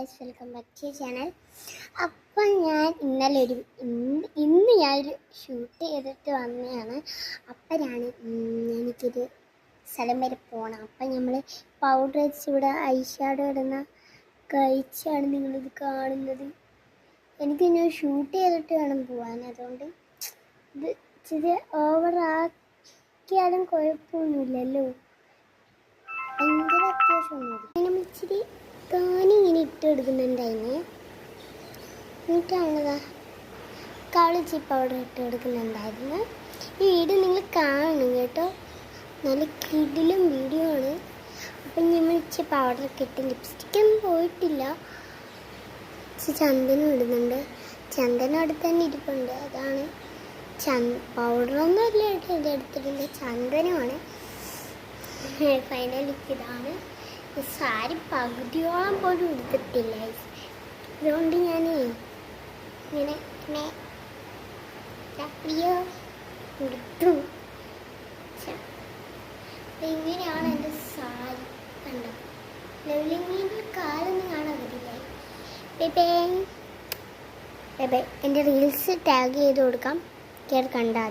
Guys, welcome back to channel. അപ്പം ഞാൻ ഇന്ന് ഞാനൊരു ഷൂട്ട് ചെയ്തിട്ട് വന്നതാണ്. അപ്പോഴാണ് എനിക്കൊരു സ്ഥലം വരെ പോകണം. അപ്പം നമ്മൾ പൗഡർ വെച്ച് ഇവിടെ ഐ ഷാഡോ ഇടുന്ന കഴിച്ചാണ് നിങ്ങളിത് കാണുന്നത്. എനിക്കിനി ഷൂട്ട് ചെയ്തിട്ട് വേണം പോകാൻ. അതുകൊണ്ട് ഇത് ഇച്ചിരി ഓവറാക്കിയാലും കുഴപ്പമൊന്നുമില്ലല്ലോ. ഭയങ്കര അത്യാവശ്യമൊന്നുമില്ല. നമ്മൾ ഇച്ചിരി ഇങ്ങനെ ഇട്ട് എടുക്കുന്നുണ്ടായിന്. എന്നിട്ടാണതാ കളിച്ചി പൗഡർ ഇട്ട് എടുക്കുന്നുണ്ടായിരുന്നു. ഈ വീഡിയോ നിങ്ങൾ കാണണം കേട്ടോ, നല്ല കിടിലും വീഡിയോ ആണ്. അപ്പം നമ്മൾ ഇച്ചിരി പൗഡറൊക്കെ ഇട്ട് ലിപ്സ്റ്റിക്കൊന്നും പോയിട്ടില്ല. ഇച്ചിരി ചന്ദനം ഇടുന്നുണ്ട്. ചന്ദനം അടുത്ത് തന്നെ ഇരിപ്പുണ്ട്. അതാണ് പൗഡറൊന്നും അല്ല കേട്ടോ, ഇതെടുത്തിട്ടുണ്ട്, ചന്ദനമാണ്. ഫൈനൽ ലുക്ക് ഇതാണ്. സാരി പകുതിയോളം പോലും എടുത്തിട്ടില്ല. അതുകൊണ്ട് ഞാൻ ഇങ്ങനെ എടുത്തു. ഇങ്ങനെയാണ് എൻ്റെ സാരി. കണ്ടോ, ലെവലിങ്ങിൻ്റെ കാലൊന്നും കാണാൻ പറ്റില്ല. ബൈ. എൻ്റെ റീൽസ് ടാഗ് ചെയ്ത് കൊടുക്കാം, കയറി കണ്ടാൽ.